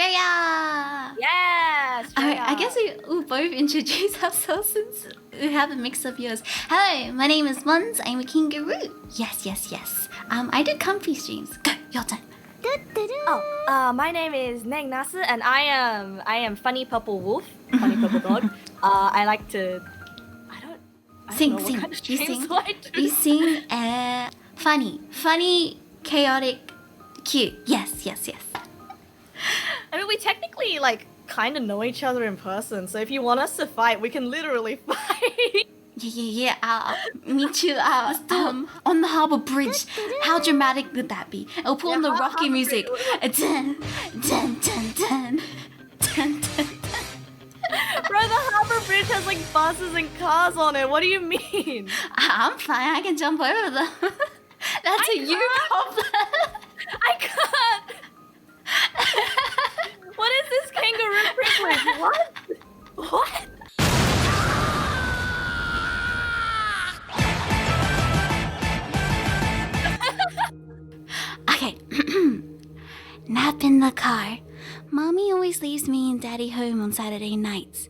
Shreya! Yes. Alright, I guess we both introduce ourselves since we have a mix of yours. Hello, my name is Mons. I'm a kangaroo. Yes. I do comfy streams. Go, your turn. My name is Neg Nasu, and I am funny purple wolf, funny purple dog. I like to. I don't know what kind of streams do I do. You sing. Funny, chaotic, cute. Yes. I mean, we technically kind of know each other in person, so if you want us to fight, we can literally fight. Yeah. Me too. On the harbor bridge. How dramatic would that be? I'll put on the rocky music. Dun. Bro, the harbor bridge has buses and cars on it. What do you mean? I'm fine. I can jump over them. That's you problem. I can't. What is this kangaroo privilege? What? Okay. Nap in the car. Mommy always leaves me and Daddy home on Saturday nights.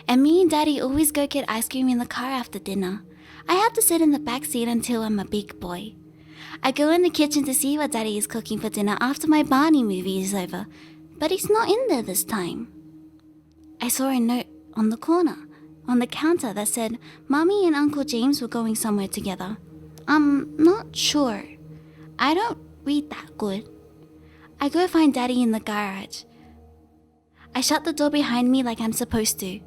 And me and Daddy always go get ice cream in the car after dinner. I have to sit in the back seat until I'm a big boy. I go in the kitchen to see what Daddy is cooking for dinner after my Barney movie is over, but he's not in there this time. I saw a note on the counter that said Mommy and Uncle James were going somewhere together. I'm not sure. I don't read that good. I go find Daddy in the garage. I shut the door behind me like I'm supposed to.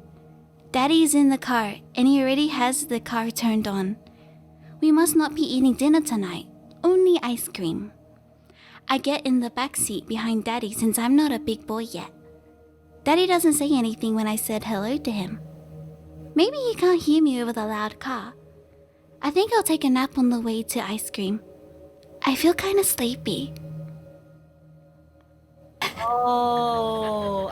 Daddy is in the car and he already has the car turned on. We must not be eating dinner tonight. Only ice cream. I get in the back seat behind Daddy since I'm not a big boy yet. Daddy doesn't say anything when I said hello to him. Maybe he can't hear me over the loud car. I think I'll take a nap on the way to ice cream. I feel kind of sleepy. Oh,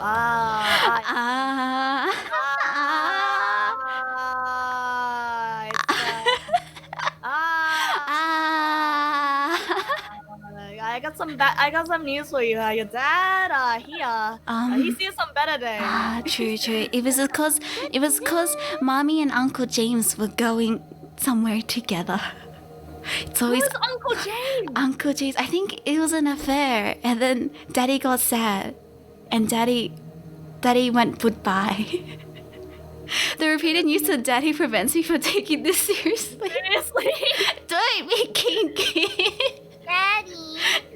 I got some news for you. Your dad, he sees some better days. True. It was cause Mommy and Uncle James were going somewhere together. It's always Who's Uncle James? Uncle James. I think it was an affair, and then Daddy got sad, and Daddy went goodbye. The repeated use of Daddy prevents me from taking this seriously. Seriously? Don't be kinky. Daddy.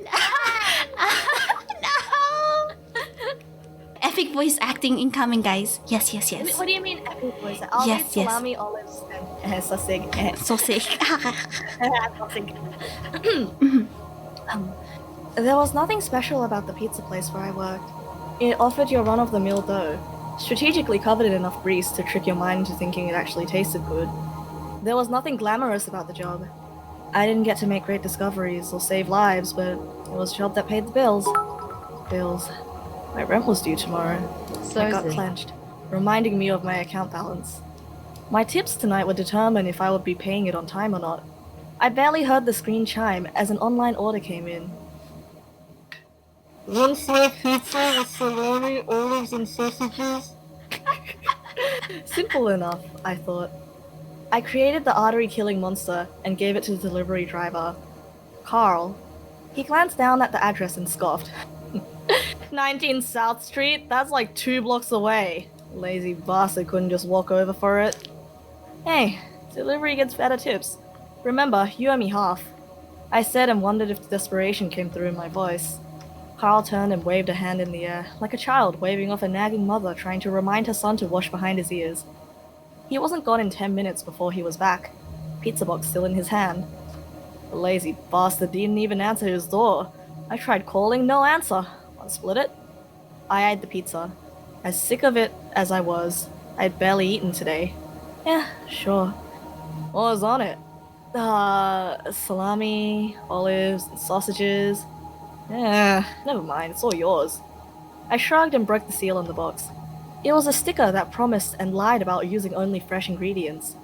No. Epic voice acting incoming, guys. Yes. What do you mean epic voice? Yes. Salami, olives, and sausage. Sausage. There was nothing special about the pizza place where I worked. It offered you a run-of-the-mill dough, strategically covered in enough grease to trick your mind into thinking it actually tasted good. There was nothing glamorous about the job. I didn't get to make great discoveries or save lives, but it was a job that paid the bills. My rent was due tomorrow. I got clenched, reminding me of my account balance. My tips tonight would determine if I would be paying it on time or not. I barely heard the screen chime as an online order came in. One slice pizza with salami, olives, and sausages. Simple enough, I thought. I created the artery-killing monster and gave it to the delivery driver, Carl. He glanced down at the address and scoffed. 19 South Street? That's like 2 blocks away. Lazy bastard couldn't just walk over for it. Hey, delivery gets better tips. Remember, you owe me half. I said and wondered if the desperation came through in my voice. Carl turned and waved a hand in the air, like a child waving off a nagging mother trying to remind her son to wash behind his ears. He wasn't gone in 10 minutes before he was back, pizza box still in his hand. The lazy bastard didn't even answer his door. I tried calling, no answer. Split it? I eyed the pizza. As sick of it as I was, I'd barely eaten today. Yeah, sure. What was on it? Salami, olives, and sausages. Never mind, it's all yours. I shrugged and broke the seal on the box. It was a sticker that promised and lied about using only fresh ingredients.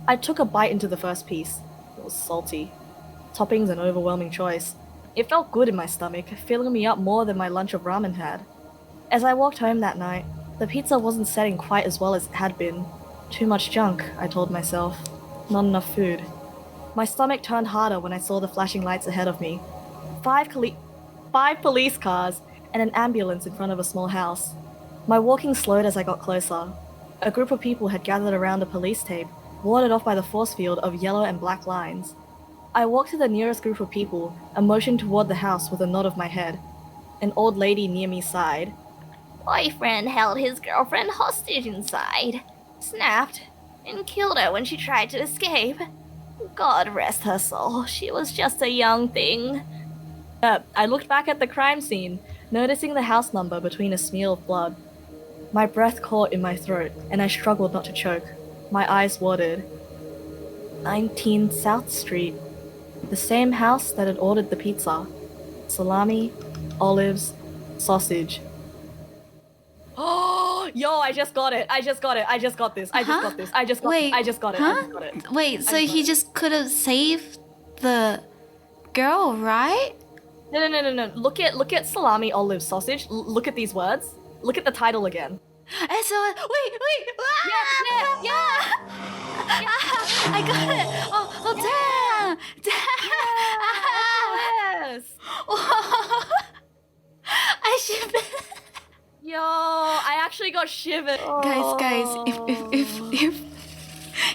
I took a bite into the first piece. It was salty. Toppings an overwhelming choice. It felt good in my stomach, filling me up more than my lunch of ramen had. As I walked home that night, the pizza wasn't setting quite as well as it had been. Too much junk, I told myself. Not enough food. My stomach turned harder when I saw the flashing lights ahead of me. Five police cars and an ambulance in front of a small house. My walking slowed as I got closer. A group of people had gathered around a police tape, warded off by the force field of yellow and black lines. I walked to the nearest group of people and motioned toward the house with a nod of my head. An old lady near me sighed. Boyfriend held his girlfriend hostage inside, snapped, and killed her when she tried to escape. God rest her soul, she was just a young thing. I looked back at the crime scene, noticing the house number between a smear of blood. My breath caught in my throat, and I struggled not to choke. My eyes watered. 19 South Street. The same house that had ordered the pizza. Salami, olives, sausage. Oh, yo, I just got it. I just got it. I just got this. I just got this. I just got Wait, it. I just got it. huh? I just got it. Wait, so he just could have saved the girl, right? No. Look at salami, olive, sausage. Look at these words. Look at the title again. And so, wait. Yeah. I got it. Oh damn. Yes. I should. Yo, I actually got shivered. Guys, if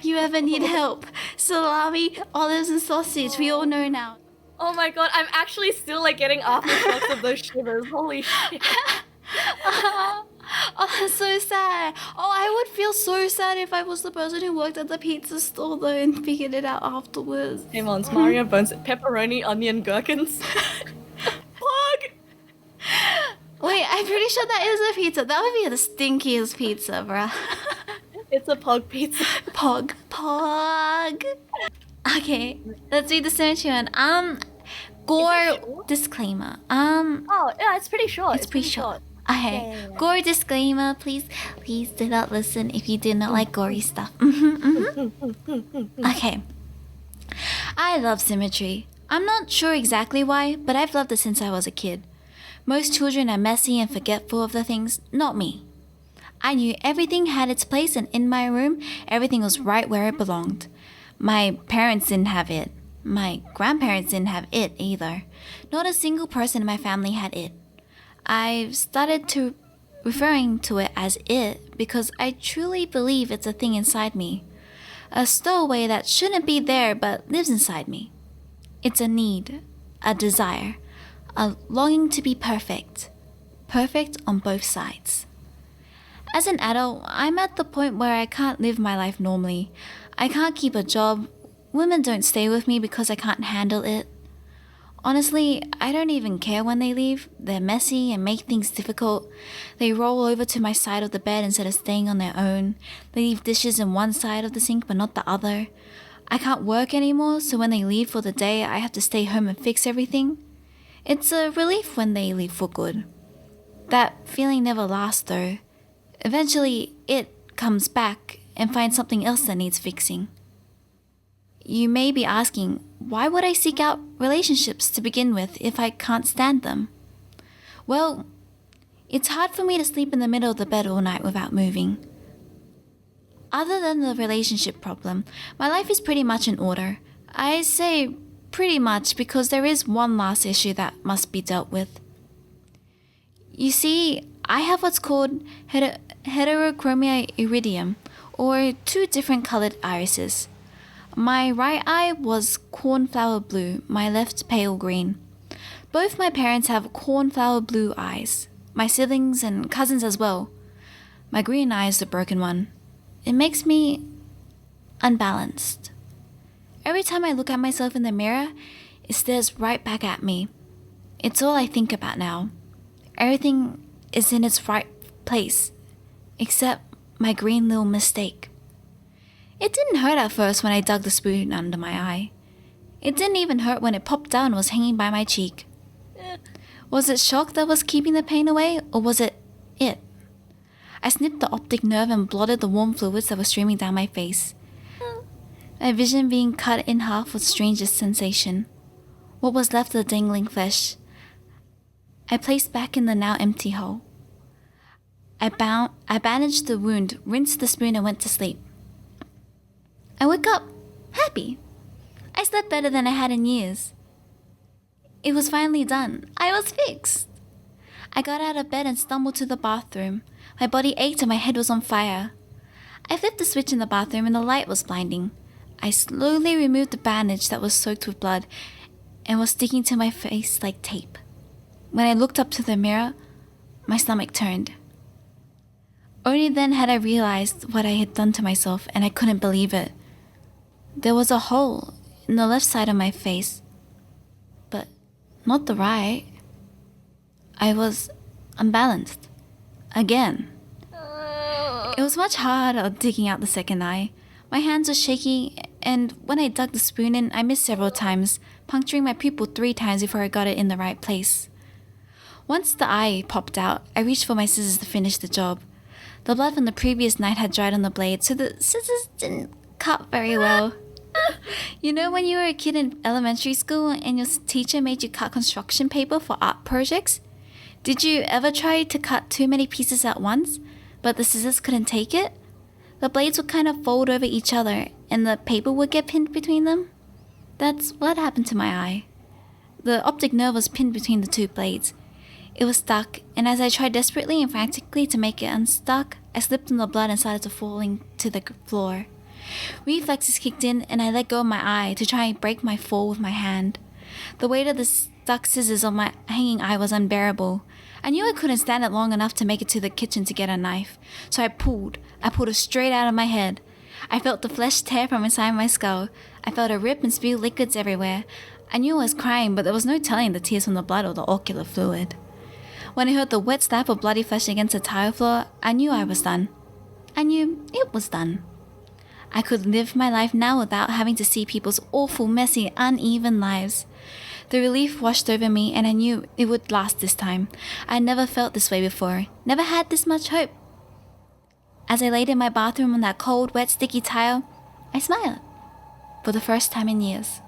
you ever need help, salami, olives, and sausage, we all know now. Oh my god, I'm actually still like getting aftershocks of those shivers. Holy shit. Oh, that's so sad. Oh, I would feel so sad if I was the person who worked at the pizza store though and figured it out afterwards. Hey Mons, Mario Bones, pepperoni, onion, gherkins. Plug! Wait, I'm pretty sure that is a pizza. That would be the stinkiest pizza, bruh. It's a pug pizza. Pog. Okay, let's read the Symmetry one. Gore disclaimer. Oh, yeah, it's pretty short. It's pretty short. Okay, Yeah. gore disclaimer. Please do not listen if you do not like gory stuff. Okay. I love Symmetry. I'm not sure exactly why, but I've loved it since I was a kid. Most children are messy and forgetful of the things, not me. I knew everything had its place, and in my room, everything was right where it belonged. My parents didn't have it. My grandparents didn't have it either. Not a single person in my family had it. I've started to referring to it as it because I truly believe it's a thing inside me. A stowaway that shouldn't be there but lives inside me. It's a need, a desire, a longing to be perfect. Perfect on both sides. As an adult, I'm at the point where I can't live my life normally. I can't keep a job. Women don't stay with me because I can't handle it. Honestly, I don't even care when they leave. They're messy and make things difficult. They roll over to my side of the bed instead of staying on their own. They leave dishes in one side of the sink but not the other. I can't work anymore, so when they leave for the day, I have to stay home and fix everything. It's a relief when they leave for good. That feeling never lasts though. Eventually, it comes back and finds something else that needs fixing. You may be asking, why would I seek out relationships to begin with if I can't stand them? Well, it's hard for me to sleep in the middle of the bed all night without moving. Other than the relationship problem, my life is pretty much in order. I say pretty much because there is one last issue that must be dealt with. You see, I have what's called heterochromia iridium, or two different colored irises. My right eye was cornflower blue, my left pale green. Both my parents have cornflower blue eyes, my siblings and cousins as well. My green eye is the broken one. It makes me unbalanced. Every time I look at myself in the mirror, it stares right back at me. It's all I think about now. Everything is in its right place, except my green little mistake. It didn't hurt at first when I dug the spoon under my eye. It didn't even hurt when it popped down and was hanging by my cheek. Was it shock that was keeping the pain away, or was it? I snipped the optic nerve and blotted the warm fluids that were streaming down my face. My vision being cut in half was the strangest sensation. What was left of the dangling flesh, I placed back in the now empty hole. I bandaged the wound, rinsed the spoon, and went to sleep. I woke up happy. I slept better than I had in years. It was finally done. I was fixed. I got out of bed and stumbled to the bathroom. My body ached and my head was on fire. I flipped the switch in the bathroom and the light was blinding. I slowly removed the bandage that was soaked with blood and was sticking to my face like tape. When I looked up to the mirror, my stomach turned. Only then had I realized what I had done to myself, and I couldn't believe it. There was a hole in the left side of my face, but not the right. I was unbalanced. Again. It was much harder digging out the second eye. My hands were shaky, and when I dug the spoon in, I missed several times, puncturing my pupil 3 times before I got it in the right place. Once the eye popped out, I reached for my scissors to finish the job. The blood from the previous night had dried on the blade, so the scissors didn't cut very well. You know when you were a kid in elementary school and your teacher made you cut construction paper for art projects? Did you ever try to cut too many pieces at once, but the scissors couldn't take it? The blades would kind of fold over each other and the paper would get pinned between them. That's what happened to my eye. The optic nerve was pinned between the 2 blades. It was stuck, and as I tried desperately and frantically to make it unstuck, I slipped in the blood and started falling to the floor. Reflexes kicked in, and I let go of my eye to try and break my fall with my hand. The weight of the stuck scissors on my hanging eye was unbearable. I knew I couldn't stand it long enough to make it to the kitchen to get a knife, so I pulled it straight out of my head. I felt the flesh tear from inside my skull. I felt it rip and spew liquids everywhere. I knew I was crying, but there was no telling the tears from the blood or the ocular fluid. When I heard the wet slap of bloody flesh against the tile floor, I knew I was done. I knew it was done. I could live my life now without having to see people's awful, messy, uneven lives. The relief washed over me, and I knew it would last this time. I had never felt this way before, never had this much hope. As I laid in my bathroom on that cold, wet, sticky tile, I smiled. For the first time in years.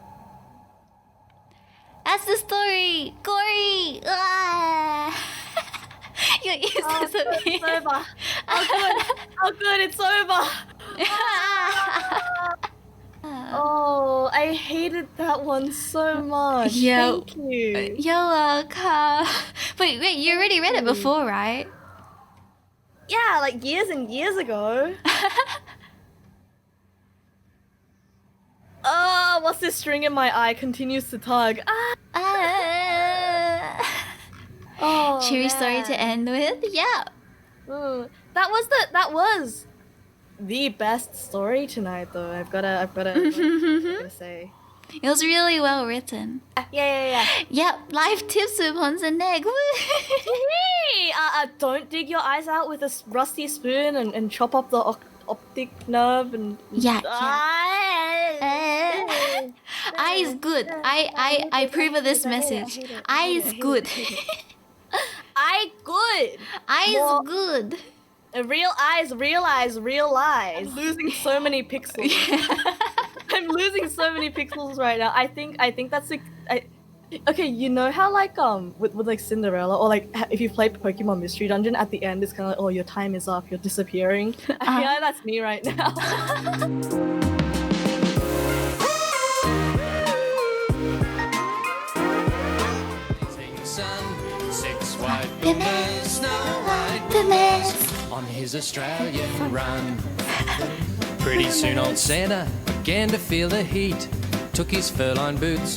That's the story! Gory! Your ears disappeared. It's over. How good, it's over. Oh, I hated that one so much. Yo. Thank you. You're welcome. Wait, you already read it before, right? Yeah, like years and years ago. Oh, what's this string in my eye continues to tug? Oh, Cheery story to end with? Yeah. That was the best story tonight, though. I've gotta say. It was really well written. Yeah. Yep, life tips with Monsday and Neg. Hey, don't dig your eyes out with a rusty spoon and chop up the optic nerve and. Yeah. Eye is good. I approve of this message. Eye is good. Eye good. Eye is good. Real eyes realize real lies. Losing so many pixels. I'm losing so many pixels right now. I think that's okay. You know how like with like Cinderella or like if you play Pokemon Mystery Dungeon at the end it's kind of like, oh, your time is up, you're disappearing. I feel like that's me right now. On his Australian run. Pretty soon old Santa began to feel the heat. Took his fur-lined boots